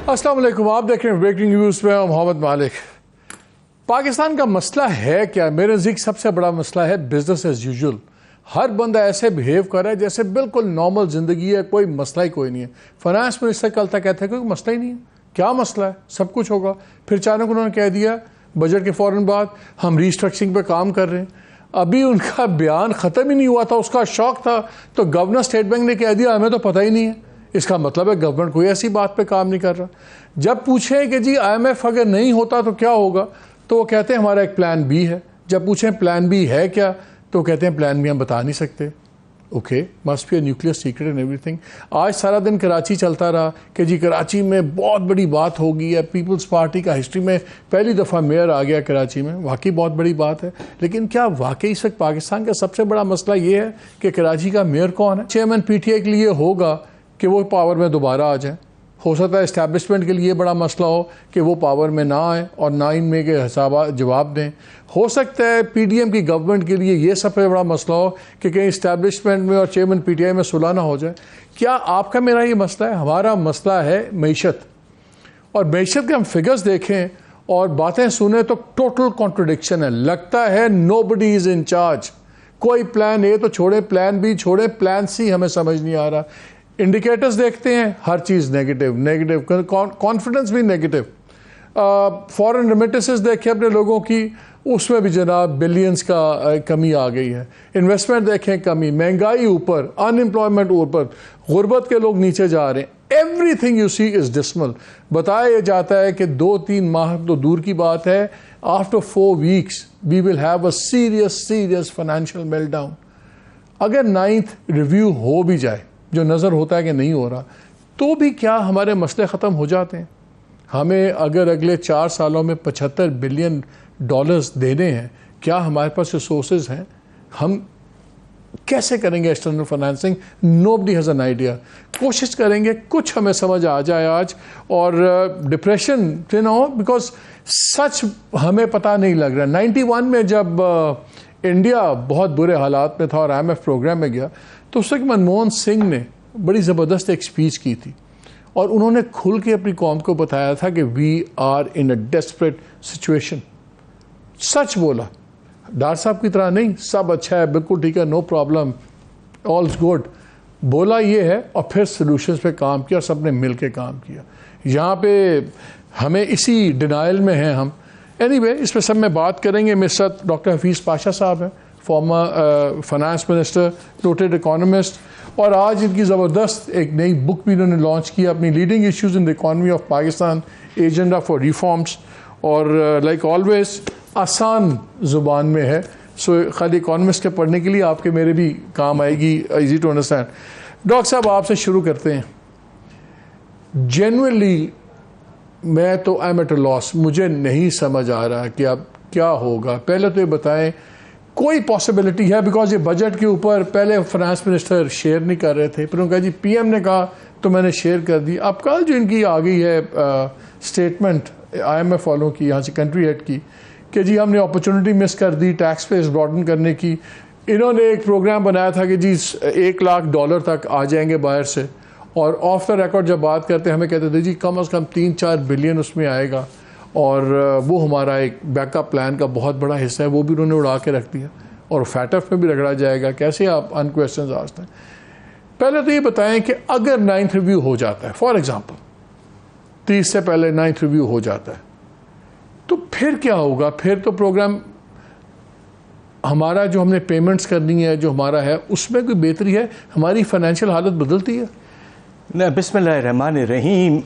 السلام علیکم، آپ دیکھ رہے ہیں بریکنگ نیوز میں محمد مالک۔ پاکستان کا مسئلہ ہے کیا؟ میرے نزدیک سب سے بڑا مسئلہ ہے بزنس ایز یوزول۔ ہر بندہ ایسے بہیو کر رہا ہے جیسے بالکل نارمل زندگی ہے، کوئی مسئلہ ہی کوئی نہیں ہے۔ فائنانس منسٹر کل تک کہتے ہیں کوئی مسئلہ ہی نہیں ہے، کیا مسئلہ ہے، سب کچھ ہوگا۔ پھر اچانک انہوں نے کہہ دیا بجٹ کے فوراً بعد ہم ریسٹرکچرنگ پہ کام کر رہے ہیں۔ ابھی ان کا بیان ختم ہی نہیں ہوا تھا، اس کا شوق تھا، تو گورنر اسٹیٹ بینک نے کہہ دیا ہمیں تو پتہ ہی نہیں ہے۔ اس کا مطلب ہے گورنمنٹ کوئی ایسی بات پہ کام نہیں کر رہا۔ جب پوچھیں کہ جی IMF اگر نہیں ہوتا تو کیا ہوگا، تو وہ کہتے ہیں ہمارا ایک پلان بی ہے۔ جب پوچھیں پلان بی ہے کیا، تو کہتے ہیں پلان بی ہم بتا نہیں سکتے۔ Okay, must be a nuclear secret and everything. آج سارا دن کراچی چلتا رہا کہ جی کراچی میں بہت بڑی بات ہو گئی ہے، پیپلز پارٹی کا ہسٹری میں پہلی دفعہ میئر آ گیا کراچی میں، واقعی بہت بڑی بات ہے۔ لیکن کیا واقعی اس وقت پاکستان کا سب سے بڑا مسئلہ یہ ہے کہ کراچی کا میئر کون ہے؟ چیئرمین PTI کے لیے ہوگا کہ وہ پاور میں دوبارہ آ جائیں۔ ہو سکتا ہے اسٹیبلشمنٹ کے لیے بڑا مسئلہ ہو کہ وہ پاور میں نہ آئیں اور نہ ان میں کے حسابات جواب دیں۔ ہو سکتا ہے PDM کی گورنمنٹ کے لیے یہ سب سے بڑا مسئلہ ہو کہ کہیں اسٹیبلشمنٹ میں اور چیئرمین PTI میں صلح نہ ہو جائے۔ کیا آپ کا میرا یہ مسئلہ ہے؟ ہمارا مسئلہ ہے معیشت، اور معیشت کے ہم فگرز دیکھیں اور باتیں سنیں تو ٹوٹل کانٹرڈکشن ہے۔ لگتا ہے نو بڈی از ان چارج۔ کوئی پلان اے تو چھوڑے، پلان بی چھوڑے، پلان سی ہمیں سمجھ نہیں آ رہا۔ انڈیکیٹرز دیکھتے ہیں، ہر چیز نیگیٹو، کانفیڈنس بھی نیگیٹو۔ فورن ریمیٹنسز دیکھیں اپنے لوگوں کی، اس میں بھی جناب بلینز کا کمی آ گئی ہے۔ انویسٹمنٹ دیکھیں کمی، مہنگائی اوپر، ان امپلائمنٹ اوپر، غربت کے لوگ نیچے جا رہے ہیں۔ Everything you see is dismal. بتایا جاتا ہے کہ 2-3 ماہ تو دور کی بات ہے، after 4 weeks we will have a serious financial meltdown۔ اگر 9th ریویو ہو بھی جائے، جو نظر ہوتا ہے کہ نہیں ہو رہا، تو بھی کیا ہمارے مسئلے ختم ہو جاتے ہیں؟ ہمیں اگر اگلے 4 سالوں میں $75 بلین دینے ہیں، کیا ہمارے پاس ریسورسز ہیں؟ ہم کیسے کریں گے external financing? Nobody has an idea. کوشش کریں گے کچھ ہمیں سمجھ آ جائے آج، اور ڈپریشن بیکاز سچ ہمیں پتہ نہیں لگ رہا۔ 91 میں جب انڈیا بہت برے حالات میں تھا اور IMF پروگرام میں گیا، تو اس وقت منموہن سنگھ نے بڑی زبردست ایک اسپیچ کی تھی، اور انہوں نے کھل کے اپنی قوم کو بتایا تھا کہ we are in a desperate situation. سچ بولا، ڈاکٹر صاحب کی طرح نہیں سب اچھا ہے، بالکل ٹھیک ہے، نو پرابلم، آلز گڈ، بولا یہ ہے، اور پھر سلوشنز پہ کام کیا، اور سب نے مل کے کام کیا۔ یہاں پہ ہمیں اسی ڈینائل میں ہیں ہم۔ اینی وے، اس پہ سب میں بات کریں گے۔ میرے ساتھ ڈاکٹر حفیظ پاشا صاحب ہیں، former finance minister, noted economist, اور آج ان کی زبردست ایک نئی بک بھی انہوں نے لانچ کی، اپنی leading issues in the economy of Pakistan, agenda for reforms, اور لائک آلویز آسان زبان میں ہے، سو خالی اکانومسٹ کے پڑھنے کے لیے آپ کے میرے بھی کام آئے گی، ایزی ٹو انڈرسٹینڈ۔ ڈاکٹر صاحب آپ سے شروع کرتے ہیں۔ جینوئنلی میں تو آئی ایم ایٹ اے لاس، مجھے نہیں سمجھ آ رہا کہ اب کیا ہوگا۔ پہلے تو یہ بتائیں کوئی پاسبلٹی ہے، بیکاز یہ بجٹ کے اوپر پہلے فائنانس منسٹر شیئر نہیں کر رہے تھے، پھر انہوں نے کہا جی PM نے کہا تو میں نے شیئر کر دی۔ اب کل جو ان کی آ گئی ہے اسٹیٹمنٹ IMF والوں کی، یہاں سے کنٹری ہیڈ کی، کہ جی ہم نے اپرچونٹی مس کر دی ٹیکس پیس براڈن کرنے کی۔ انہوں نے ایک پروگرام بنایا تھا کہ جی $1 لاکھ تک آ جائیں گے باہر سے، اور آف دا ریکارڈ جب بات کرتے ہمیں کہتے تھے جی کم از کم 3-4 بلین اس میں آئے گا، اور وہ ہمارا ایک بیک اپ پلان کا بہت بڑا حصہ ہے، وہ بھی انہوں نے اڑا کے رکھ دیا، اور FATF میں بھی رگڑا جائے گا۔ کیسے آپ ان کویسچنز آستے ہیں؟ پہلے تو یہ بتائیں کہ اگر 9th ریویو ہو جاتا ہے، فار ایگزامپل 30 سے پہلے 9th ریویو ہو جاتا ہے، تو پھر کیا ہوگا؟ پھر تو پروگرام ہمارا جو ہم نے پیمنٹس کرنی ہے، جو ہمارا ہے، اس میں کوئی بہتری ہے؟ ہماری فائنینشیل حالت بدلتی ہے؟ بسم اللہ الرحمن الرحیم۔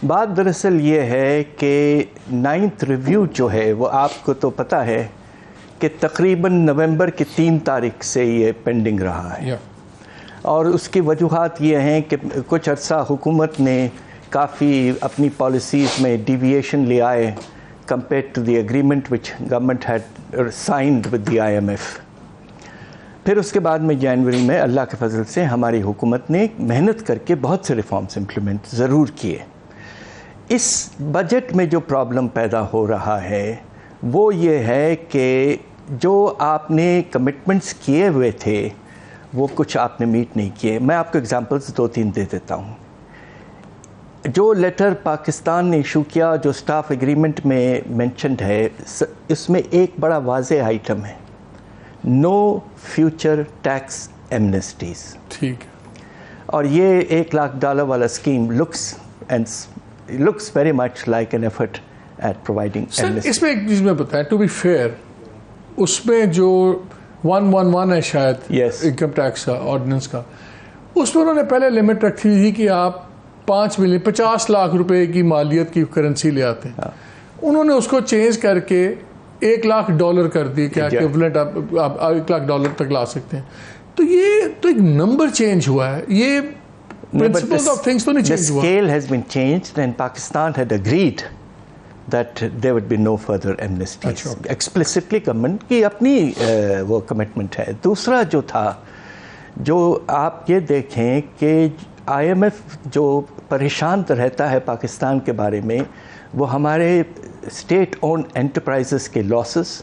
بات دراصل یہ ہے کہ 9th ریویو جو ہے وہ آپ کو تو پتہ ہے کہ تقریباً نومبر کی 3 تاریخ سے یہ پینڈنگ رہا ہے، اور اس کی وجوہات یہ ہیں کہ کچھ عرصہ حکومت نے کافی اپنی پالیسیز میں ڈیویشن لے آئے compare to the agreement which government had signed with the IMF۔ پھر اس کے بعد میں جنوری میں اللہ کے فضل سے ہماری حکومت نے محنت کر کے بہت سے ریفارمز امپلیمنٹ ضرور کیے۔ اس بجٹ میں جو پرابلم پیدا ہو رہا ہے وہ یہ ہے کہ جو آپ نے کمٹمنٹس کیے ہوئے تھے وہ کچھ آپ نے میٹ نہیں کیے۔ میں آپ کو اگزامپلس 2-3 دے دیتا ہوں۔ جو لیٹر پاکستان نے ایشو کیا جو سٹاف ایگریمنٹ میں مینشنڈ ہے اس میں ایک بڑا واضح آئٹم ہے، نو فیوچر ٹیکس ایمنسٹیز. ٹھیک ہے. اور یہ $1,00,000 والا scheme looks very much like an effort at providing amnesty. اس میں ایک چیز میں بتائیں ٹو بی فیئر، اس میں جو 111 ہے شاید انکم ٹیکس کا آرڈیننس کا، اس میں انہوں نے پہلے لمٹ رکھی تھی کہ آپ 5 ملین 50 لاکھ روپے کی مالیت کی کرنسی لے آتے ہیں. انہوں نے اس کو چینج کر کے $1,00,000 کر دی کہ ایکویولنٹ آپ $1,00,000 تک لا سکتے ہیں. تو یہ تو ایک نمبر چینج ہوا ہے، یہ principles of things تو نہیں چینج ہوا. The scale has been changed and Pakistan had agreed that there would be no further amnesties. Explicitly government کی اپنی وہ کمٹمنٹ ہے. دوسرا جو تھا، جو آپ یہ دیکھیں کہ IMF جو پریشان رہتا ہے پاکستان کے بارے میں، وہ ہمارے اسٹیٹ اونڈ انٹرپرائزز کے لاسز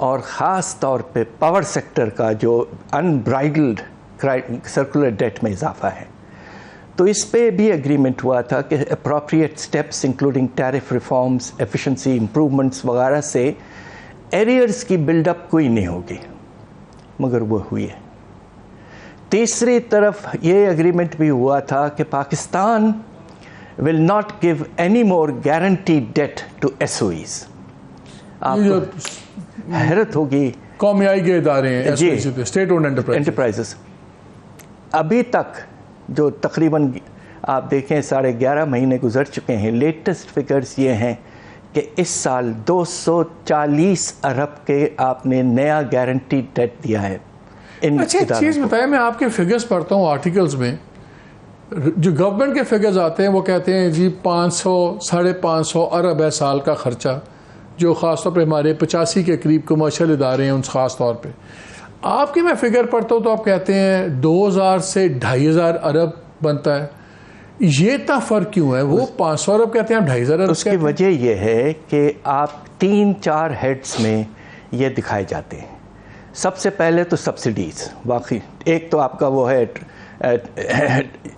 اور خاص طور پہ پاور سیکٹر کا جو انبرائڈلڈ سرکولر ڈیٹ میں اضافہ ہے. تو اس پہ بھی اگریمنٹ ہوا تھا کہ appropriate steps including tariff reforms, efficiency improvements وغیرہ سے ایریئرز کی بلڈ اپ کوئی نہیں ہوگی، مگر وہ ہوئی ہے. تیسری طرف یہ اگریمنٹ بھی ہوا تھا کہ Pakistan will not give any more guaranteed debt to SOEs. آپ کو حیرت ہوگی، قومی آئی کے ادارے ہیں اسٹیٹ اونڈ انٹرپرائزز، ابھی تک جو تقریباً آپ دیکھیں 11.5 مہینے گزر چکے ہیں، لیٹسٹ فگرز یہ ہیں کہ اس سال 240 ارب کے آپ نے نیا گارنٹی ڈیٹ دیا ہے. اچھا ایک چیز بتائیں، میں آپ کے فگرز پڑھتا ہوں آرٹیکلز میں، جو گورنمنٹ کے فگرز آتے ہیں وہ کہتے ہیں جی 500-550 ارب ہے سال کا خرچہ، جو خاص طور پہ ہمارے 85 کے قریب کمرشل ادارے ہیں ان خاص طور پہ. آپ کی میں فگر پڑھتا ہوں تو آپ کہتے ہیں 2000 سے 2500 ارب بنتا ہے. یہ اتنا فرق کیوں ہے؟ وہ 500 ارب کہتے ہیں، آپ 2500 ارب. اس کی وجہ یہ ہے کہ آپ 3-4 ہیڈز میں یہ دکھائے جاتے ہیں. سب سے پہلے تو سبسڈیز، واقعی ایک تو آپ کا وہ ہے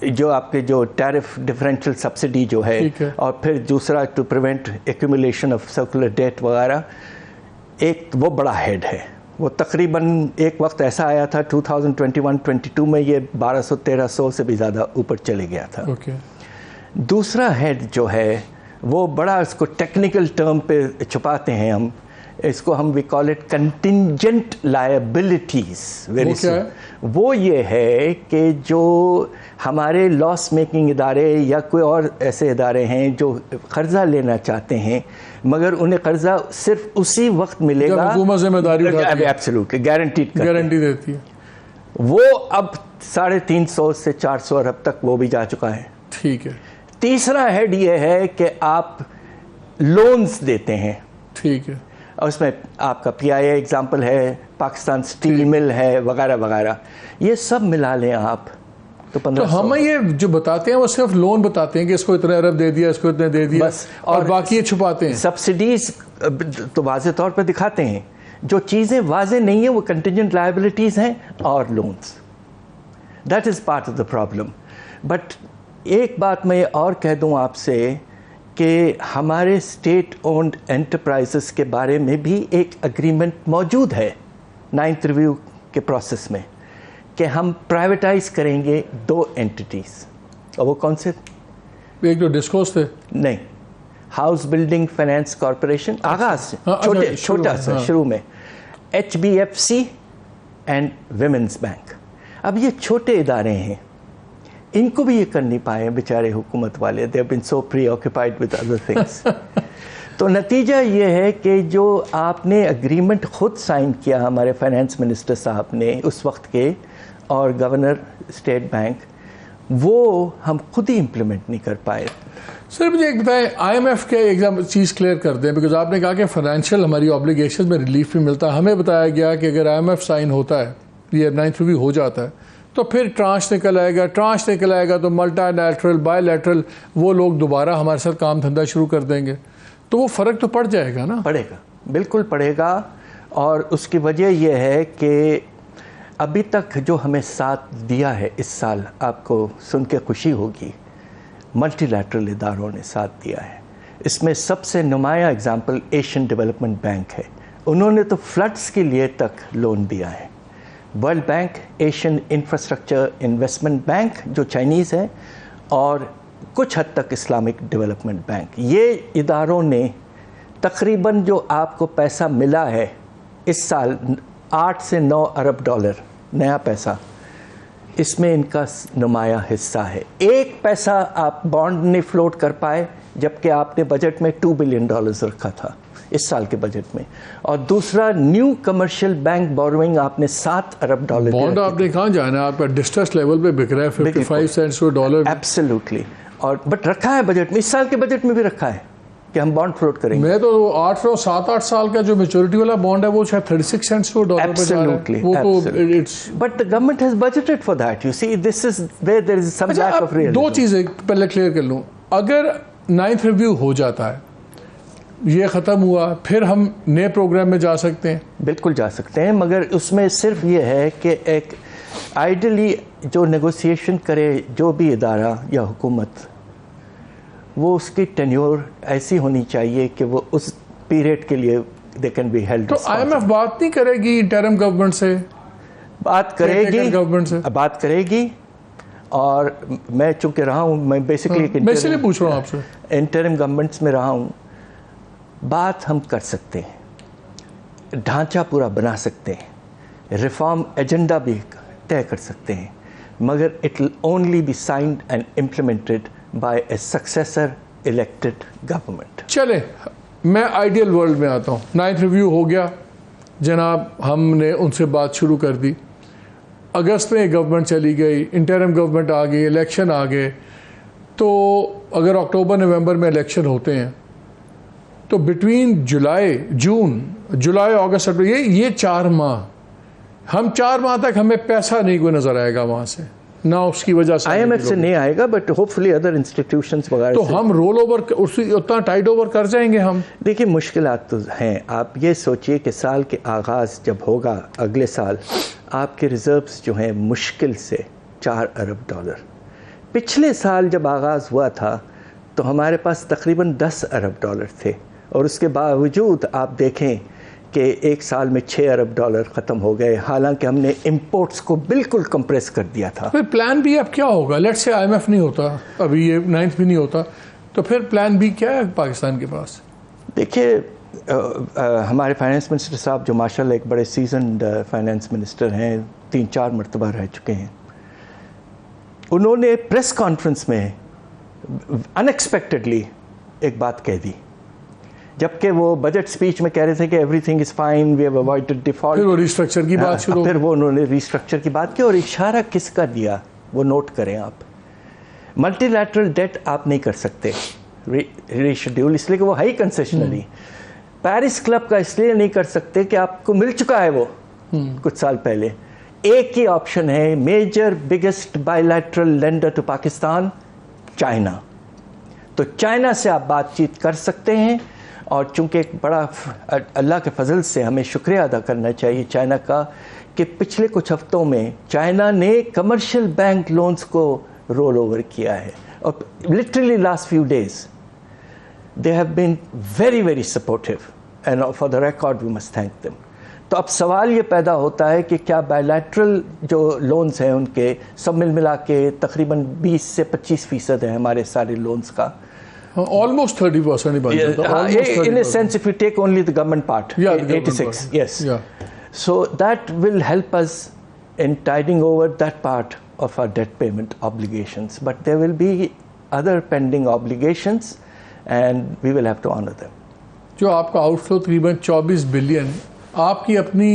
جو آپ کے جو ٹیرف ڈفرینشل سبسڈی جو ہے، اور پھر دوسرا to prevent accumulation of circular debt وغیرہ، ایک وہ بڑا ہیڈ ہے. وہ تقریباً ایک وقت ایسا آیا تھا 2021-22 میں یہ 1200-1300 سے بھی زیادہ اوپر چلے گیا تھا. دوسرا ہیڈ جو ہے وہ بڑا، اس کو ٹیکنیکل ٹرم پہ چھپاتے ہیں ہم، اس کو ہم وی کال اٹ کنٹینجنٹ لائبلٹیز. وہ یہ ہے کہ جو ہمارے لاس میکنگ ادارے یا کوئی اور ایسے ادارے ہیں جو قرضہ لینا چاہتے ہیں مگر انہیں قرضہ صرف اسی وقت ملے گا، حکومت ذمہ داری ایبسولوٹلی گارنٹی دیتی ہے، وہ اب 350 سے 400 ارب تک وہ بھی جا چکا ہے. ٹھیک ہے. تیسرا ہیڈ یہ ہے کہ آپ لونز دیتے ہیں. ٹھیک ہے. اور اس میں آپ کا PIA ایگزامپل ہے، پاکستان اسٹیل مل ہے وغیرہ وغیرہ. یہ سب ملا لیں آپ تو ہمیں یہ جو بتاتے ہیں وہ صرف لون بتاتے ہیں کہ اس کو اتنے ارب دے دیا، اس کو اتنے دے دیا، اور باقی یہ چھپاتے ہیں. سبسڈیز تو واضح طور پہ دکھاتے ہیں، جو چیزیں واضح نہیں ہیں وہ کنٹینجنٹ لائبلٹیز ہیں اور loans. That is part of the problem. But ایک بات میں اور کہہ دوں آپ سے کہ ہمارے اسٹیٹ اونڈ انٹرپرائزز کے بارے میں بھی ایک اگریمنٹ موجود ہے 9th ریویو کے پروسیس میں کہ ہم پرائیویٹائز کریں گے 2 اینٹیٹیز. اور وہ کون سے؟ ایک جو ڈسکوز تھے، نہیں، ہاؤس بلڈنگ فائنینس کارپوریشن، آغاز سے چھوٹا سا شروع میں HBFC اینڈ ویمنز بینک. اب یہ چھوٹے ادارے ہیں، ان کو بھی یہ کر نہیں پائے بیچارے حکومت والے. they have been so preoccupied with other things. تو نتیجہ یہ ہے کہ جو آپ نے اگریمنٹ خود سائن کیا ہمارے فائنانس منسٹر صاحب نے اس وقت کے اور گورنر اسٹیٹ بینک، وہ ہم خود ہی امپلیمنٹ نہیں کر پائے. سر مجھے ایک بتائیں، IMF کے ایک چیز کلیئر کر دیں، بیکاز آپ نے کہا کہ فائنینشیل ہماری آبلیگیشن میں ریلیف بھی ملتا ہے. ہمیں بتایا گیا کہ اگر IMF سائن ہوتا ہے، یہ 9th ریویو ہو جاتا ہے، تو پھر ٹرانش نکل آئے گا تو ملٹا لیٹرل بائی لیٹرل وہ لوگ دوبارہ ہمارے ساتھ کام دھندا شروع کر دیں گے. تو وہ فرق تو پڑ جائے گا نا؟ پڑے گا، بالکل پڑے گا. اور اس کی وجہ یہ ہے کہ ابھی تک جو ہمیں ساتھ دیا ہے اس سال، آپ کو سن کے خوشی ہوگی، ملٹی لیٹرل اداروں نے ساتھ دیا ہے. اس میں سب سے نمایاں اگزامپل ایشین ڈیولپمنٹ بینک ہے. انہوں نے تو فلڈس کے لیے تک لون دیا ہے. World bank, Asian infrastructure investment bank جو چائنیز ہے، اور کچھ حد تک اسلامک ڈیولپمنٹ بینک، یہ اداروں نے تقریباً جو آپ کو پیسہ ملا ہے اس سال 8 سے 9 ارب ڈالر نیا پیسہ، اس میں ان کا نمایاں حصہ ہے. ایک پیسہ آپ بانڈ نہیں فلوٹ کر پائے، جبکہ آپ نے بجٹ میں $2 بلین رکھا تھا اس سال کے بجٹ میں. اور دوسرا، نیو کمرشل بینک بوروئنگ آپ نے $7 ارب. بانڈ آپ نے کہاں جانا ہے؟ آپ کا ڈسٹریس لیول پہ بکھ رہا ہے 55 سینٹس ٹو ڈالر. ایبسلیوٹلی. اور بٹ رکھا ہے بجٹ میں، اس سال کے بجٹ میں بھی رکھا ہے کہ ہم بانڈ فلوٹ کریں گے. میں تو 7-8 سال کا جو میچورٹی والا بانڈ ہے وہ شاید 36 سینٹس ٹو ڈالر پہ جا رہا ہے. وہ تو but the government has budgeted for that. You see, this is where there is some lack of realism. دو چیزیں پہلے کلیئر کر لوں. اگر 9th ریویو ہو جاتا ہے، یہ ختم ہوا، پھر ہم نئے پروگرام میں جا سکتے ہیں. بالکل جا سکتے ہیں، مگر اس میں صرف یہ ہے کہ ایک آئیڈلی جو نیگوسیشن کرے جو بھی ادارہ یا حکومت، وہ اس کی ٹینیور ایسی ہونی چاہیے کہ وہ اس پیریڈ کے لیے دے کین بی ہیلڈ. تو IMF بات نہیں کرے گی انٹرم گورنمنٹ سے؟ بات کرے گی، گورنمنٹ سے بات کرے گی. اور میں چونکہ رہا ہوں، میں بیسکلی میں اس لیے پوچھ رہا ہوں آپ سے، انٹرم گورنمنٹس میں رہا ہوں. بات ہم کر سکتے ہیں، ڈھانچہ پورا بنا سکتے ہیں، ریفارم ایجنڈا بھی طے کر سکتے ہیں، مگر it will only be signed and implemented by a successor elected government. چلے میں آئیڈیل ورلڈ میں آتا ہوں. 9th ریویو ہو گیا جناب، ہم نے ان سے بات شروع کر دی. اگست میں گورنمنٹ چلی گئی، انٹرم گورنمنٹ آ گئی، الیکشن آ گئے. تو اگر اکتوبر نومبر میں الیکشن ہوتے ہیں تو بٹوین جولائی اگست سپٹمبر، یہ 4 ماہ، ہم 4 ماہ تک ہمیں پیسہ نہیں کوئی نظر آئے گا وہاں سے، نہ اس کی وجہ سے IMF سے نہیں آئے گا، but hopefully other institutions وغیرہ. تو ہم رول اوور اتنا ٹائٹ اوور کر جائیں گے ہم. دیکھیے مشکلات تو ہیں. آپ یہ سوچئے کہ سال کے آغاز جب ہوگا اگلے سال، آپ کے ریزروز جو ہیں مشکل سے $4 ارب. پچھلے سال جب آغاز ہوا تھا تو ہمارے پاس تقریباً $10 ارب تھے، اور اس کے باوجود آپ دیکھیں کہ ایک سال میں $6 ارب ختم ہو گئے، حالانکہ ہم نے امپورٹس کو بالکل کمپریس کر دیا تھا. پھر پلان بی اب کیا ہوگا؟ لیٹ سے IMF نہیں ہوتا، ابھی یہ 9th بھی نہیں ہوتا، تو پھر پلان بی کیا ہے پاکستان کے پاس؟ دیکھیے ہمارے فائنانس منسٹر صاحب جو ماشاءاللہ ایک بڑے سیزنڈ فائنانس منسٹر ہیں، 3-4 مرتبہ رہ چکے ہیں، انہوں نے پریس کانفرنس میں ان ایکسپیکٹڈلی ایک بات کہہ دی، جبکہ وہ بجٹ سپیچ میں کہہ رہے تھے کہ everything is fine, we have avoided default. پھر وہ ریسٹرکچر کی بات شروع، پھر وہ انہوں نے ریسٹرکچر کی بات کی، اور اشارہ کس کا دیا وہ نوٹ کریں آپ. ملٹی لیٹرل ڈیٹ آپ نہیں کر سکتے ریشیڈیول، اس لیے کہ وہ ہے ہی کنسیشنری. پیرس کلب کا اس لیے نہیں کر سکتے کہ آپ کو مل چکا ہے وہ کچھ سال پہلے. ایک ہی آپشن ہے، major biggest bilateral lender to Pakistan, China. تو چائنا سے آپ بات چیت کر سکتے ہیں. اور چونکہ ایک بڑا اللہ کے فضل سے ہمیں شکریہ ادا کرنا چاہیے چائنا کا کہ پچھلے کچھ ہفتوں میں چائنا نے کمرشل بینک لونز کو رول اوور کیا ہے، اور literally last few days they have been very very supportive, and for the record we must thank them. تو اب سوال یہ پیدا ہوتا ہے کہ کیا بائیلیٹرل جو لونز ہیں ان کے سب ملا کے تقریباً 20 سے 25% ہیں ہمارے سارے لونز کا. almost 30% بن جاتا ہے. In a sense, if we take only the government part, 86, yes. So that will help us in tiding over that part of our debt payment obligations. But there will be other pending obligations and we will have to honor them. جو آپ کا out flow تقریباً 24 billion, آپ کی اپنی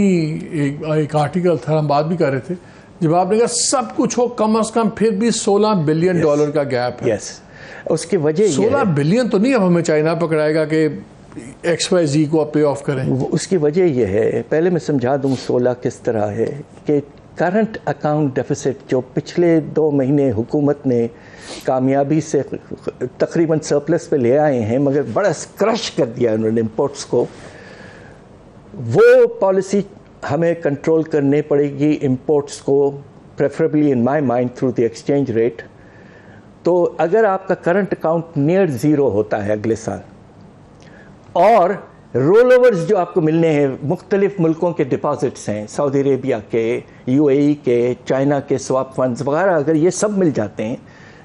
ایک article تھا، ہم بات بھی کر رہے تھے، جب آپ نے کہا سب کچھ ہو کم از کم پھر بھی $16 بلین کا گیپ ہے. Yes. اس کی وجہ 16 بلین تو نہیں اب ہمیں چائنا پکڑائے گا کہ XYZ کو آپ پے آف کریں. اس کی وجہ یہ ہے، پہلے میں سمجھا دوں 16 کس طرح ہے، کہ کرنٹ اکاؤنٹ ڈیفیسٹ جو پچھلے 2 مہینے حکومت نے کامیابی سے تقریباً سرپلس پہ لے آئے ہیں، مگر بڑا کرش کر دیا انہوں نے امپورٹس کو. وہ پالیسی ہمیں کنٹرول کرنے پڑے گی امپورٹس کو، preferably in my mind through the exchange rate. تو اگر آپ کا کرنٹ اکاؤنٹ نیئر زیرو ہوتا ہے اگلے سال اور رول اوورز جو آپ کو ملنے ہیں مختلف ملکوں کے ڈپازٹس ہیں، سعودی عربیہ کے، یو اے ای کے، چائنا کے سواپ فنڈز وغیرہ، اگر یہ سب مل جاتے ہیں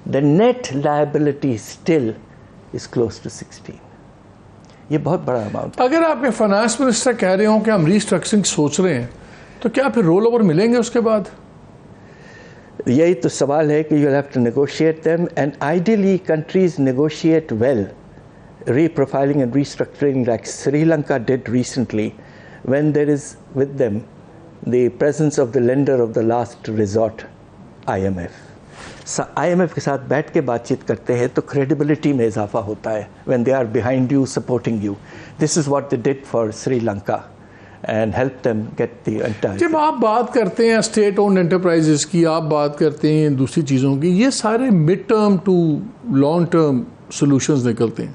the net liability still is close to 16. یہ بہت بڑا اماؤنٹ ہے. اگر آپ کے فائنانس منسٹر کہہ رہے ہوں کہ ہم ریسٹرکچرنگ سوچ رہے ہیں تو کیا پھر رول اوور ملیں گے اس کے بعد؟ یہی تو سوال ہے کہ you'll have to negotiate them, and ideally countries negotiate well reprofiling and restructuring like Sri Lanka did recently when there is with them the presence of the lender of the last resort, IMF. IMF کے ساتھ بیٹھ کے بات چیت کرتے ہیں تو credibility میں اضافہ ہوتا ہے when they are behind you, supporting you. This is what they did for Sri Lanka and helped them get the entire. جب آپ بات کرتے ہیں اسٹیٹ اونڈ انٹرپرائزز کی، آپ بات کرتے ہیں دوسری چیزوں کی، یہ سارے mid term to long term solutions نکلتے ہیں.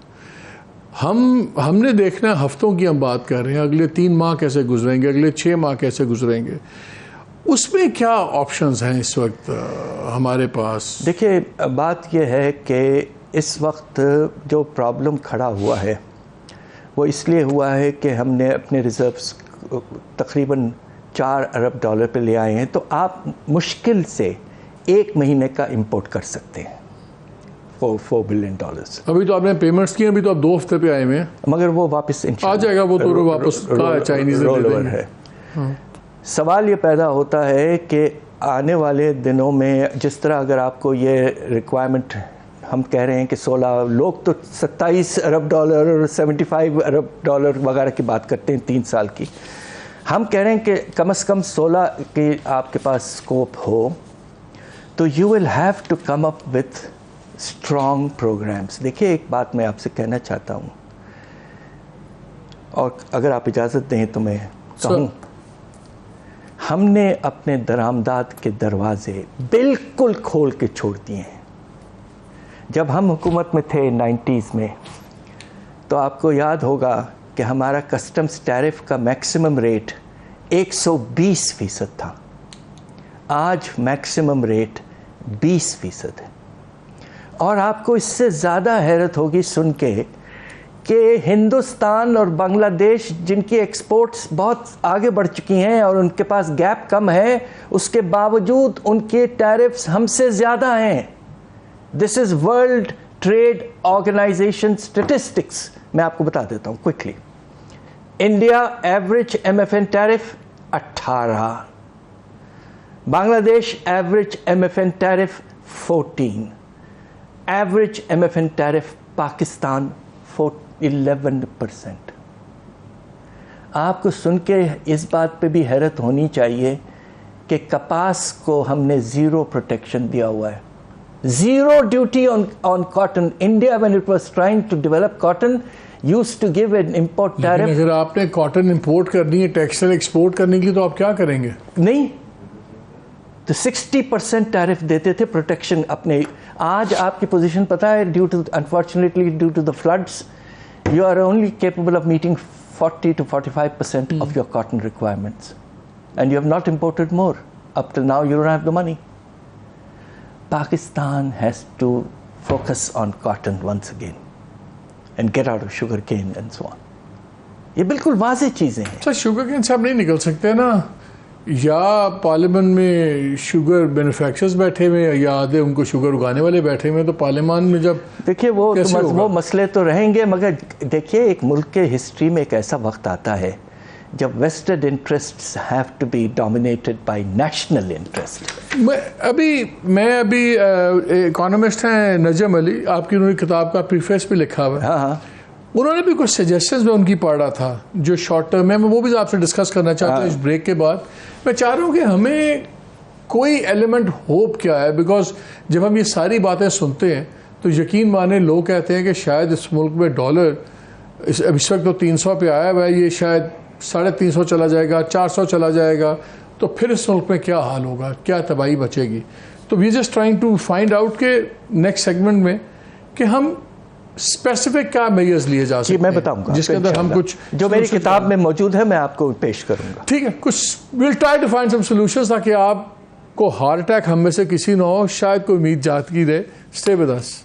ہم نے دیکھنا ہے، ہفتوں کی ہم بات کر رہے ہیں، اگلے 3 ماہ کیسے گزریں گے، اگلے 6 ماہ کیسے گزریں گے، اس میں کیا آپشنز ہیں اس وقت ہمارے پاس؟ دیکھیے بات یہ ہے کہ اس وقت جو پرابلم کھڑا ہوا ہے وہ اس لیے ہوا ہے کہ ہم نے اپنے ریزروز تقریباً $4 ارب پہ لے آئے ہیں، تو آپ مشکل سے 1 مہینے کا امپورٹ کر سکتے ہیں $4 بلین. ابھی تو آپ نے پیمنٹس کی، ابھی تو آپ 2 ہفتے پہ آئے ہوئے ہیں، مگر وہ واپس آ جائے گا، وہ تو واپس چائنیز ہے. سوال یہ پیدا ہوتا ہے کہ آنے والے دنوں میں جس طرح اگر آپ کو یہ ریکوائرمنٹ ہم کہہ رہے ہیں کہ 16 لوگ تو $27 ارب اور $75 ارب وغیرہ کی بات کرتے ہیں 3 سال کی، ہم کہہ رہے ہیں کہ کم از کم 16 کی آپ کے پاس اسکوپ ہو تو you will have to come up with strong programmes. دیکھیے ایک بات میں آپ سے کہنا چاہتا ہوں، اور اگر آپ اجازت دیں تو میں کہوں، ہم نے اپنے درآمدات کے دروازے بالکل کھول کے چھوڑ دیے ہیں. جب ہم حکومت میں تھے 90s میں تو آپ کو یاد ہوگا کہ ہمارا کسٹمز ٹیرف کا میکسیمم ریٹ 120% تھا. آج میکسیمم ریٹ 20% ہے. اور آپ کو اس سے زیادہ حیرت ہوگی سن کے کہ ہندوستان اور بنگلہ دیش جن کی ایکسپورٹس بہت آگے بڑھ چکی ہیں اور ان کے پاس گیپ کم ہے، اس کے باوجود ان کے ٹیرفز ہم سے زیادہ ہیں. This is world trade organisation statistics. میں آپ کو بتا دیتا ہوں quickly. India average MFN tariff 18، Bangladesh average MFN tariff 14، average MFN tariff Pakistan 11%. آپ کو سن کے اس بات پہ بھی حیرت ہونی چاہیے کہ کپاس کو ہم نے 0 پروٹیکشن دیا ہوا ہے. 0 duty on cotton. India when it was trying to develop cotton used to give an import tariff. اگر آپ نے کاٹن امپورٹ کرنی ہے، ٹیکسٹائل ایکسپورٹ کرنے کے لیے، تو آپ کیا کریں گے؟ نہیں تو 60% ٹیرف دیتے تھے پروٹیکشن اپنے. آج آپ کی پوزیشن پتہ ہے، unfortunately due to the floods you are only capable of meeting 40 to 45% of your cotton requirements, and you have not imported more. Up till now you don't have the money. Pakistan has to focus on cotton once again and get out of sugar cane and so on. یہ بالکل واضح چیزیں ہیں. اچھا، sugar can say آپ نہیں نکل سکتے نا، یا پارلیمنٹ میں شوگر مینوفیکچررز بیٹھے ہوئے یا آدھے ان کو شوگر اگانے والے بیٹھے ہوئے، تو پارلیمان میں جب دیکھیے وہ مسئلے تو رہیں گے، مگر دیکھیے ایک ملک کے ہسٹری میں ایک ایسا وقت آتا ہے جب vested interests have to be dominated by national interest. میں ابھی اکانومسٹ ہیں نجم علی، آپ کی انہوں نے کتاب کا پریفیس بھی لکھا ہوا ہے. ہاں، انہوں نے بھی کچھ سجیشنز میں ان کی پڑھا تھا جو شارٹ ٹرم ہے، میں وہ بھی آپ سے ڈسکس کرنا چاہتا ہوں اس بریک کے بعد. میں چاہ رہا ہوں کہ ہمیں کوئی ایلیمنٹ ہوپ کیا ہے، بیکاز جب ہم یہ ساری باتیں سنتے ہیں تو یقین مانے لوگ کہتے ہیں کہ شاید اس ملک میں ڈالر اس وقت تو 300 پہ آیا ہوا ہے، یہ شاید 350 چلا جائے گا، 400 چلا جائے گا، تو پھر اس ملک میں کیا حال ہوگا، کیا تباہی بچے گی. تو we just trying to find out کہ نیکسٹ سیگمنٹ میں کہ ہم اسپیسیفک کیا میئرز لیے جا سکتے ہیں. میں بتاؤں گا جس کے اندر ہم کچھ جو میری کتاب میں موجود ہے میں آپ کو پیش کروں گا. ٹھیک ہے، کچھ we'll try to find some solutions تاکہ آپ کو ہارٹ اٹیک ہم میں سے کسی نہ ہو، شاید کوئی امید جات کی رہے. Stay with us.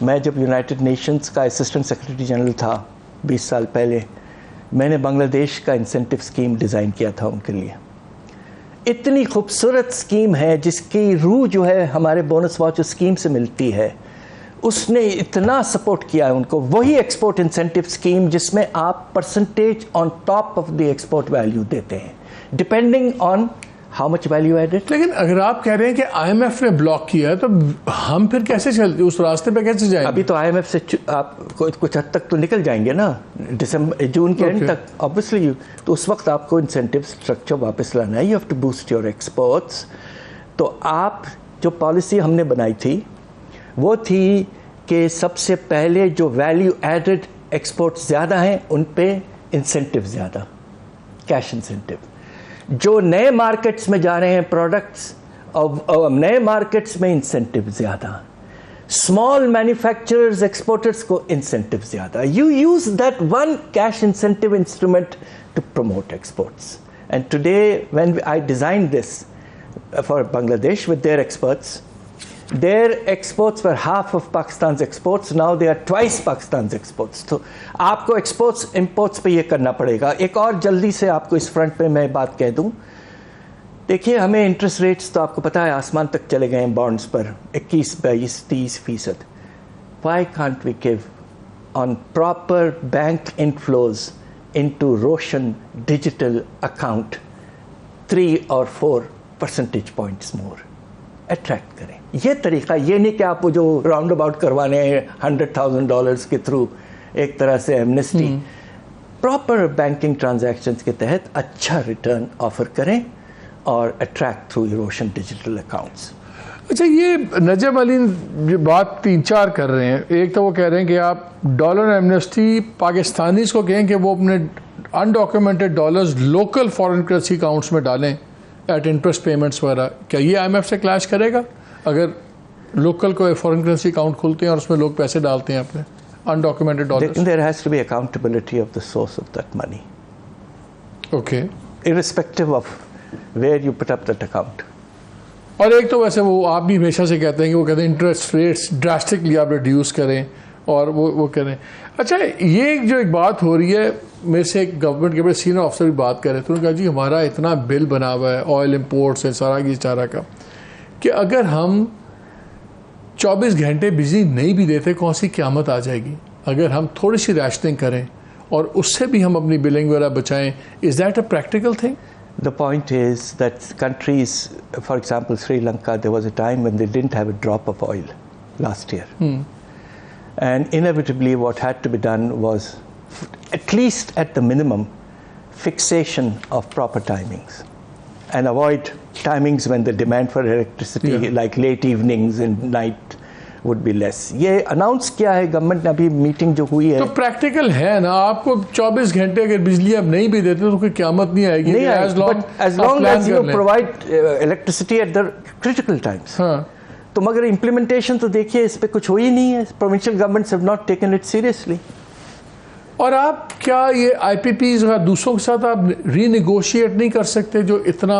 میں جب یونائٹڈ نیشنز کا اسسٹنٹ سیکرٹری جنرل تھا 20 سال پہلے، میں نے بنگلہ دیش کا انسینٹو اسکیم ڈیزائن کیا تھا ان کے لیے. اتنی خوبصورت اسکیم ہے جس کی روح جو ہے ہمارے بونس واچ اسکیم سے ملتی ہے. اس نے اتنا سپورٹ کیا ہے ان کو. وہی ایکسپورٹ انسینٹو اسکیم جس میں آپ percentage on top of the export value دیتے ہیں depending on how much value added. لیکن اگر آپ کہہ رہے ہیں کہ آئی ایم ایف نے بلاک کیا ہے تو ہم پھر کیسے چلتے اس راستے پہ کیسے جائیں؟ ابھی تو آئی ایم ایف سے آپ کچھ حد تک تو نکل جائیں گے نا جون کے اینڈ تک آبویسلی. تو اس وقت آپ کو انسینٹیو اسٹرکچر واپس لانا ہے. You have to boost your exports. تو آپ جو پالیسی ہم نے بنائی تھی وہ تھی کہ سب سے پہلے جو ویلیو ایڈڈ ایکسپورٹ زیادہ ہیں ان پہ انسینٹیو زیادہ، کیش انسینٹیو. جو نئے مارکیٹس میں جا رہے ہیں پروڈکٹس اور نئے مارکیٹس میں انسینٹیو زیادہ. اسمال مینوفیکچررز ایکسپورٹرز کو انسینٹیو زیادہ. You use that one cash incentive instrument to promote exports. And today when I design this for Bangladesh with their experts, their exports were half of Pakistan's exports. Now they are twice Pakistan's exports. تو آپ کو exports imports پہ یہ کرنا پڑے گا. ایک اور جلدی سے آپ کو اس فرنٹ پہ میں بات کہہ دوں. دیکھیے ہمیں انٹرسٹ ریٹس تو آپ کو پتہ ہے آسمان تک چلے گئے ہیں bonds per 21, 22, 30%. Why can't we give on proper bank inflows into Roshan digital account 3 or 4 percentage points more? Attract کریں. یہ طریقہ یہ نہیں کہ آپ جو راؤنڈ اباؤٹ کروانے ہیں $100,000 کے تھرو ایک طرح سے ایمنسٹی. پراپر بینکنگ ٹرانزیکشنز کے تحت اچھا ریٹرن آفر کریں اور اٹریکٹ تھرو روشن ڈیجیٹل اکاؤنٹس. اچھا یہ نجم علی جو بات 3-4 کر رہے ہیں, ایک تو وہ کہہ رہے ہیں کہ آپ ڈالر ایمنسٹی پاکستانیز کو کہیں کہ وہ اپنے undocumented dollars local foreign currency accounts میں ڈالیں ایٹ انٹرسٹ پیمنٹس وغیرہ. کیا یہ آئی ایم ایف سے کلیش کرے گا اگر لوکل کو فارن کرنسی اکاؤنٹ کھولتے ہیں اور اس میں لوگ پیسے ڈالتے ہیں اپنے undocumented dollars? There has to be accountability of the source of that money. Okay. Irrespective of where you put up that account. اور ایک تو ویسے وہ آپ بھی ہمیشہ سے کہتے ہیں کہ وہ کہتے ہیں انٹرسٹ ریٹس ڈراسٹکلی آپ ریڈیوس کریں اور وہ کریں. اچھا یہ جو ایک بات ہو رہی ہے, میرے سے ایک گورنمنٹ کے بڑے سینئر آفیسر بھی بات کر رہے تھے, انہوں نے کہا جی ہمارا اتنا بل بنا ہوا ہے آئل امپورٹس ہے سارا کی چارہ کا کہ اگر ہم 24 گھنٹے بجلی نہیں بھی دیتے کون سی قیامت آ جائے گی. اگر ہم تھوڑی سی ریشننگ کریں اور اس سے بھی ہم اپنی بلنگ وغیرہ بچائیں, is that a practical thing? The point is that countries, for example Sri Lanka, there was a time when they didn't have a drop of oil last year. And inevitably what had to be done was, at least at the minimum, fixation of proper timings and avoid timings when the demand for electricity like late evenings and night would be less. یہ announce کیا ہے government نے, ابھی meeting جو ہوئی ہے. تو practical ہے نا, آپ کو 24 گھنٹے اگر بجلی اب نہیں بھی دیتے تو کوئی قیامت نہیں آئے گی. as long as you provide electricity at the critical times. تو مگر امپلیمنٹیشن تو دیکھیے اس پہ کچھ ہوئی نہیں ہے. provincial governments have not taken it seriously. اور آپ کیا یہ آئی پی پیز اور دوسروں کے ساتھ آپ ری نیگوشیٹ نہیں کر سکتے جو اتنا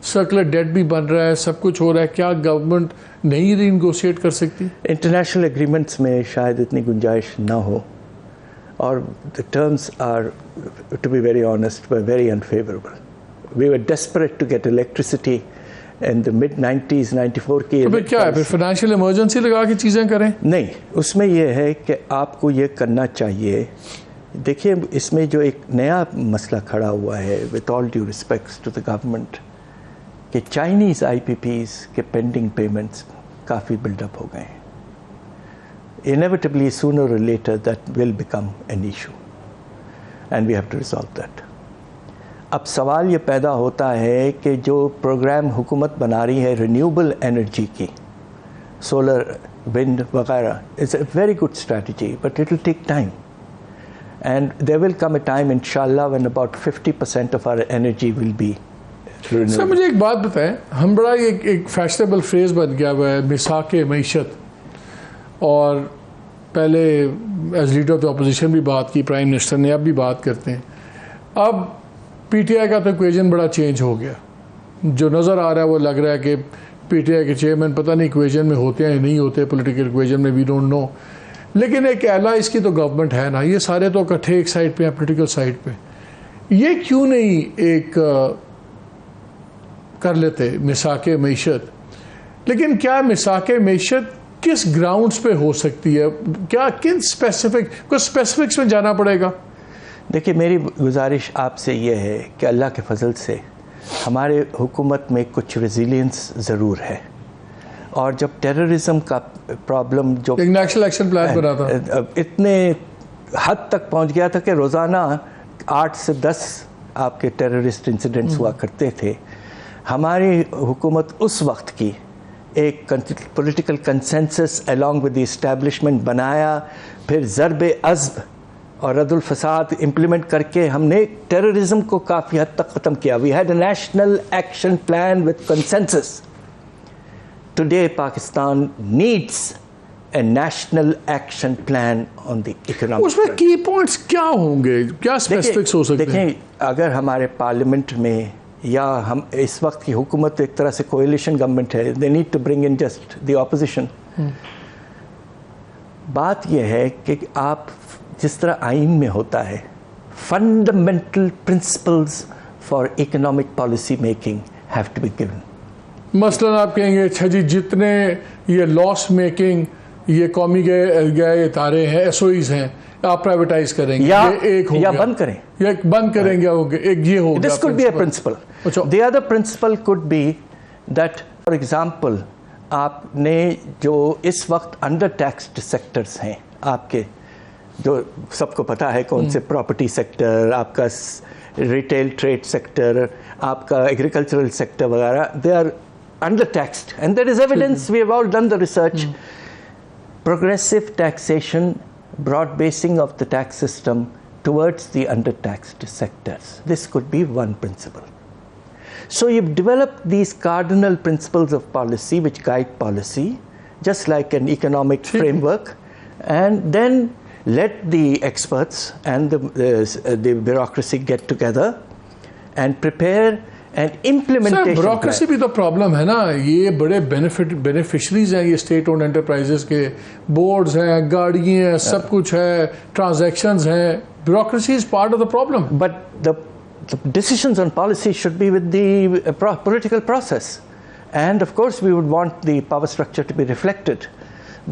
سرکولر ڈیٹ بھی بن رہا ہے, سب کچھ ہو رہا ہے, کیا گورنمنٹ نہیں ری نیگوشیٹ کر سکتی؟ انٹرنیشنل اگریمنٹس میں شاید اتنی گنجائش نہ ہو, اور the terms are, to be very honest, were very unfavorable. We were desperate to get electricity in the mid-90s, 94 کی. تو پھر کیا ہے, پھر فائنینشیل ایمرجنسی لگا کے چیزیں کریں؟ نہیں, اس میں یہ ہے کہ آپ کو یہ کرنا چاہیے. دیکھیے اس میں جو ایک نیا مسئلہ کھڑا ہوا ہے, with all due respects to the government, کہ چائنیز آئی پی پیز کے پینڈنگ پیمنٹس کافی بلڈ اپ ہو گئے ہیں. Inevitably sooner or later that will become an issue and we have to resolve that. اب سوال یہ پیدا ہوتا ہے کہ جو پروگرام حکومت بنا رہی ہے رینیوبل انرجی کی, سولر, ونڈ وغیرہ, it's a very good strategy but it will take time. And there will come a time inshallah when about 50% of our energy will be renewable. سر مجھے ایک بات بتائیں, ہم بڑا ایک فیشنیبل فریز بن گیا ہوا ہے مساق معیشت, اور پہلے as leader of the opposition بھی بات کی, پرائم منسٹر نے, اب بھی بات کرتے ہیں. اب پی ٹی آئی کا تو ایکویژن بڑا چینج ہو گیا, جو نظر آ رہا ہے وہ لگ رہا ہے کہ پی ٹی آئی کے چیئرمین پتہ نہیں ایکویژن میں ہوتے ہیں یا نہیں ہوتے, پولیٹیکل ایکویژن میں, وی ڈونٹ نو. لیکن ایک ایلائز کی تو گورنمنٹ ہے نا, یہ سارے تو اکٹھے ایک سائڈ پہ ہیں, پولیٹیکل سائڈ پہ. یہ کیوں نہیں ایک کر لیتے مساق معیشت؟ لیکن کیا مساق معیشت کس گراؤنڈز پہ ہو سکتی ہے؟ کیا کن کچھ اسپیسیفکس میں جانا پڑے گا؟ دیکھیے میری گزارش آپ سے یہ ہے کہ اللہ کے فضل سے ہمارے حکومت میں کچھ ریزیلینس ضرور ہے, اور جب ٹیررزم کا پرابلم جو ایک نیشنل ایکشن پلان بنا تھا, اتنے حد تک پہنچ گیا تھا کہ روزانہ 8 سے 10 آپ کے ٹیررسٹ انسیڈنٹس ہوا کرتے تھے. ہماری حکومت اس وقت کی ایک political consensus along with the establishment بنایا, پھر ضرب عزم اور رد الفساد امپلیمنٹ کر کے ہم نے ٹیررزم کو کافی حد تک ختم کیا. We had a national action plan with consensus. Today Pakistan needs a national action plan on the economic. اس میں کی پوائنٹس کیا ہوں گے, کیا اسپیسیفکس ہو سکتے ہیں؟ دیکھیں, اگر ہمارے پارلیمنٹ میں یا ہم اس وقت کی حکومت ایک طرح سے کوئلیشن گورنمنٹ ہے, they need to bring in just the opposition. بات یہ ہے کہ آپ جس طرح آئین میں ہوتا ہے, fundamental principles for economic policy making have to be given. مثلاً آپ کہیں گے اچھا جی جتنے یہ لاس میکنگ یہ قومی گئے ادارے ہیں, ایس او ایز ہیں, آپ پرائیویٹائز کریں گے یا بند کریں, یا بند کریں گے, ایک یہ ہوگا. دس could be a principle. The other principle could be that, for example, آپ نے جو اس وقت انڈر ٹیکسڈ سیکٹرز ہیں آپ کے, جو سب کو پتا ہے کون سے, پراپرٹی سیکٹر, آپ کا ریٹیل ٹریڈ سیکٹر, آپ کا ایگریکلچرل سیکٹر وغیرہ, they are under taxed and there is evidence, we have all done the research. Progressive taxation, broad basing of the tax system towards the under-taxed sectors. This could be one principle. So you've developed these cardinal principles of policy which guide policy, just like an economic framework, and then let the experts and the bureaucracy get together and prepare and implementation. Bureaucracy بھی تو problem ہے نا, یہ بڑے beneficiaries ہیں یہ state owned enterprises کے, boards ہیں, گاڑیاں ہیں, سب کچھ ہے, ٹرانزیکشنز ہیں. Bureaucracy is part of the problem. But the decisions on policy should be with the political process, and of course we would want the power structure to be reflected.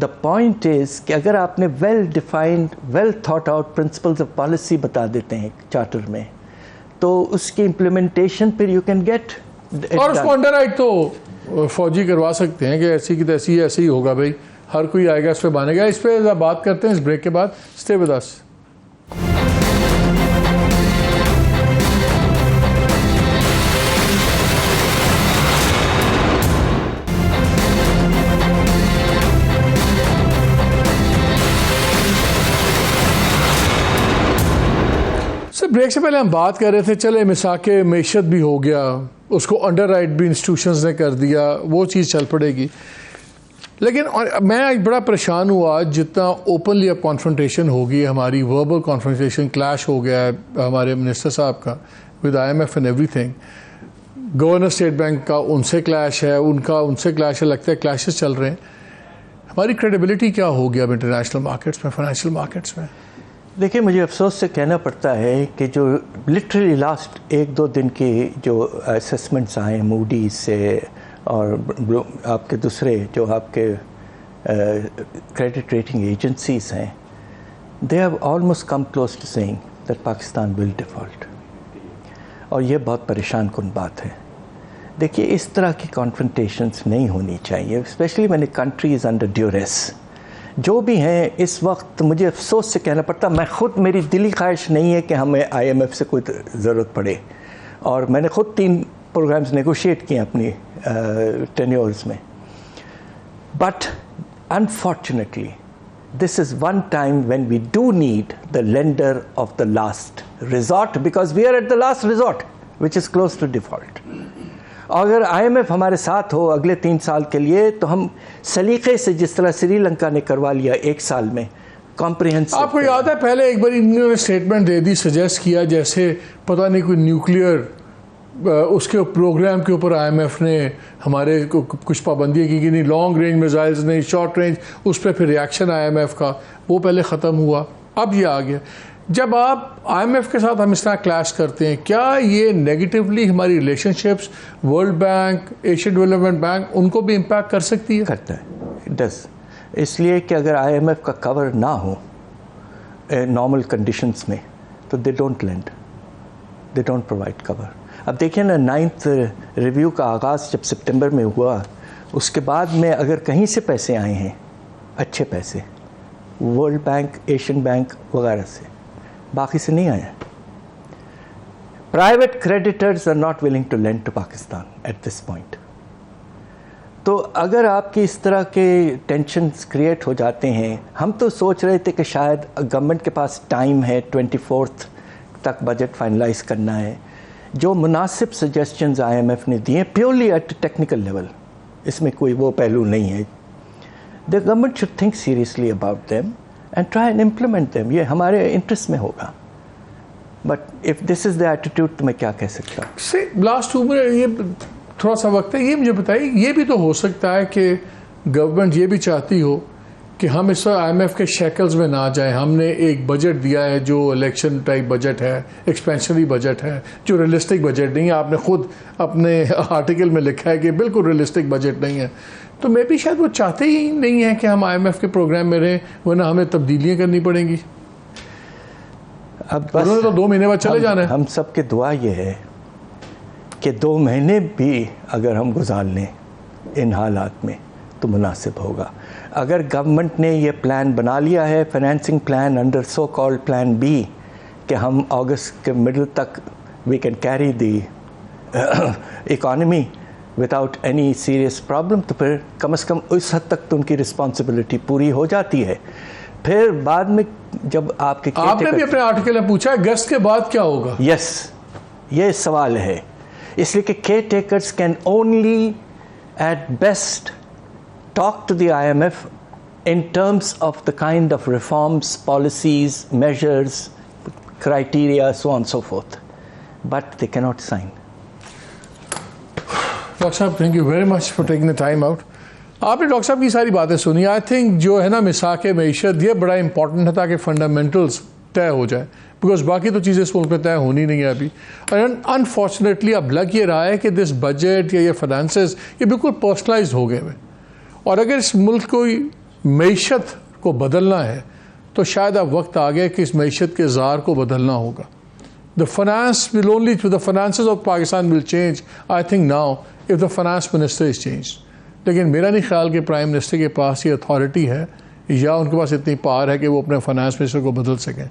The point is کہ اگر آپ نے well defined, well thought out principles of policy بتا دیتے ہیں charter میں, تو اس کی امپلیمنٹیشن پھر یو کین گیٹ. اور اس کو انڈر رائٹ تو فوجی کروا سکتے ہیں کہ ایسی کی تیسی ایسے ہی ہوگا بھائی, ہر کوئی آئے گا اس پہ بانے گا. اس پہ بات کرتے ہیں اس بریک کے بعد. Stay with us. بریک سے پہلے ہم بات کر رہے تھے, چلے مساق معیشت بھی ہو گیا, اس کو انڈر رائٹ بھی انسٹیٹیوشنز نے کر دیا, وہ چیز چل پڑے گی. لیکن میں آج بڑا پریشان ہوا جتنا اوپنلی اب کانفرنٹیشن ہوگی, ہماری وربل کانفرنٹیشن کلیش ہو گیا ہے ہمارے منسٹر صاحب کا with I M F and everything. Governor state bank کا ان سے کلیش ہے, ان سے کلیش ہے, لگتا ہے کلیشز چل رہے ہیں. ہماری کریڈیبلٹی کیا ہوگی اب انٹرنیشنل مارکیٹس میں, فائنینشیل مارکیٹس میں؟ دیکھیے مجھے افسوس سے کہنا پڑتا ہے کہ جو لٹرلی لاسٹ 1-2 دن کے جو اسیسمنٹس آئے موڈیز سے اور آپ کے دوسرے جو آپ کے کریڈٹ ریٹنگ ایجنسیز ہیں, they have almost come close to seeing that Pakistan will default. اور یہ بہت پریشان کن بات ہے. دیکھیے اس طرح کی کانفرنٹیشنز نہیں ہونی چاہیے, especially when a country is under duress. جو بھی ہیں اس وقت مجھے افسوس سے کہنا پڑتا, میں خود, میری دلی خواہش نہیں ہے کہ ہمیں آئی ایم ایف سے کوئی ضرورت پڑے, اور میں نے خود 3 پروگرامز نیگوشیٹ کیے اپنی ٹینیورز میں. But unfortunately this is one time when we do need the lender of the last resort, because we are at the last resort which is close to default. اگر I M F ہمارے ساتھ ہو اگلے 3 سال کے لیے, تو ہم سلیقے سے جس طرح سری لنکا نے کروا لیا 1 سال میں کمپریہنسو. آپ کو یاد ہے پہلے ایک بار انہوں نے اسٹیٹمنٹ دے دی, سجیسٹ کیا جیسے پتہ نہیں کوئی نیوکلیئر اس کے پروگرام کے اوپر آئی ایم ایف نے ہمارے کچھ پابندیاں کی نہیں، لانگ رینج میزائلز نہیں، شارٹ رینج، اس پہ پھر ریئیکشن آئی ایم ایف کا وہ پہلے ختم ہوا، اب یہ آ گیا. جب آپ آئی ایم ایف کے ساتھ ہم اس طرح کلیش کرتے ہیں، کیا یہ نیگیٹولی ہماری relationships world bank, Asian development bank, ان کو بھی امپیکٹ کر سکتی ہے؟ کرتا ہے، ڈز. اس لیے کہ اگر آئی ایم ایف کا کور نہ ہو نارمل کنڈیشنز میں تو they don't lend, they don't provide cover. اب دیکھیں نا، 9th ریویو کا آغاز جب سپٹمبر میں ہوا، اس کے بعد میں اگر کہیں سے پیسے آئے ہیں اچھے پیسے، ورلڈ بینک، ایشین بینک وغیرہ سے، باقی سے نہیں آئے. Private creditors are not willing to lend to Pakistan at this point. تو اگر آپ کی اس طرح کے ٹینشنز کریٹ ہو جاتے ہیں، ہم تو سوچ رہے تھے کہ شاید گورنمنٹ کے پاس ٹائم ہے، 24 تک بجٹ فائنلائز کرنا ہے. جو مناسب سجیسچنز آئی ایم ایف نے دیے پیورلی ایٹ ٹیکنیکل لیول، اس میں کوئی وہ پہلو نہیں ہے. The government should think seriously about them and try and implement them. یہ ہمارے انٹرسٹ میں ہوگا. But if this is the attitude تو میں کیا کہہ سکتا ہوں. لاسٹ 2 منٹ یہ تھوڑا سا وقت ہے، یہ مجھے بتائیے، یہ بھی تو ہو سکتا ہے کہ گورنمنٹ یہ بھی چاہتی ہو کہ ہم اس وقت آئی ایم ایف کے شیکلز میں نہ جائیں. ہم نے ایک بجٹ دیا ہے جو الیکشن ٹائپ بجٹ ہے، ایکسپینشنری بجٹ ہے، جو ریئلسٹک بجٹ نہیں ہے. آپ نے خود اپنے آرٹیکل میں لکھا ہے کہ بالکل ریئلسٹک بجٹ نہیں ہے. تو میں بھی شاید وہ چاہتے ہی نہیں ہیں کہ ہم آئی ایم ایف کے پروگرام میں رہیں، ورنہ ہمیں تبدیلیاں کرنی پڑیں گی. اب انہوں نے تو 2 مہینے بعد چلے جانا ہے. ہم سب کی دعا یہ ہے کہ 2 مہینے بھی اگر ہم گزار لیں ان حالات میں تو مناسب ہوگا. اگر گورنمنٹ نے یہ پلان بنا لیا ہے، financing plan under so called plan B, کہ ہم اگست کے مڈل تک we can carry the economy without any serious problem, تو پھر کم از کم اس حد تک تو ان کی رسپانسبلٹی پوری ہو جاتی ہے. پھر بعد میں جب آپ نے بھی اپنے آرٹیکل میں پوچھا اگست کے بعد کیا ہوگا. یس، یہ سوال ہے. اس لیے کہ caretakers can only at best talk to the IMF in terms of the kind of reforms, policies, measures, criteria, so on and so forth. But they cannot sign. Doctor صاحب thank you very much for taking the time out. آپ نے doctor صاحب کی ساری باتیں سنی. I think جو ہے نا مساق معیشت، یہ بڑا امپورٹنٹ ہے تاکہ فنڈامنٹلز طے ہو جائے، بیکاز باقی تو چیزیں اس ملک میں طے ہونی نہیں ہے ابھی. انفارچونیٹلی اب لگ یہ رہا ہے کہ دس بجٹ یا یہ فائنانسز یہ بالکل پرسنلائز ہو گئے ہوئے. اور اگر اس ملک کو معیشت کو بدلنا ہے تو شاید اب وقت آ گیا کہ اس معیشت کے زار کو بدلنا ہوگا. The finance will only, the finances of Pakistan will change, I think now, if the finance minister is changed. لیکن میرا نہیں خیال کہ پرائم منسٹر کے پاس یہ اتھارٹی ہے یا ان کے پاس اتنی پاور ہے کہ وہ اپنے فائنانس منسٹر کو بدل سکیں.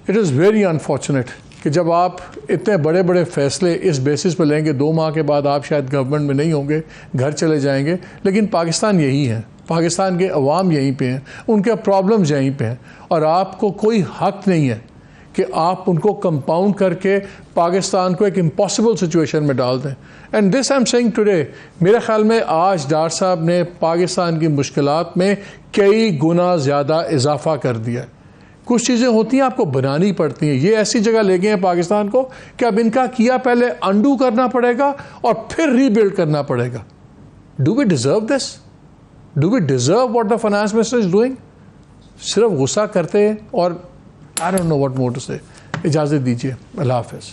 اٹ از ویری انفارچونیٹ کہ جب آپ اتنے بڑے بڑے فیصلے اس بیسس پہ لیں گے 2 ماہ کے بعد آپ شاید گورنمنٹ میں نہیں ہوں گے، گھر چلے جائیں گے. لیکن پاکستان یہی ہے، پاکستان کے عوام یہیں پہ ہیں، ان کے پرابلمز یہیں پہ ہیں، اور آپ کو کوئی حق نہیں ہے کہ آپ ان کو کمپاؤنڈ کر کے پاکستان کو ایک امپاسبل سچویشن میں ڈال دیں. And this I am seeing today, میرے خیال میں آج ڈاکٹر صاحب نے پاکستان کی مشکلات میں کئی گنا زیادہ اضافہ کر دیا. کچھ چیزیں ہوتی ہیں آپ کو بنانی پڑتی ہیں. یہ ایسی جگہ لے گئے ہیں پاکستان کو کہ اب ان کا کیا پہلے انڈو کرنا پڑے گا اور پھر ری بلڈ کرنا پڑے گا. Do we deserve this? Do we deserve what the finance minister is doing? صرف غصہ کرتے ہیں اور I don't know what more to say. اجازت دیجیے. اللہ حافظ.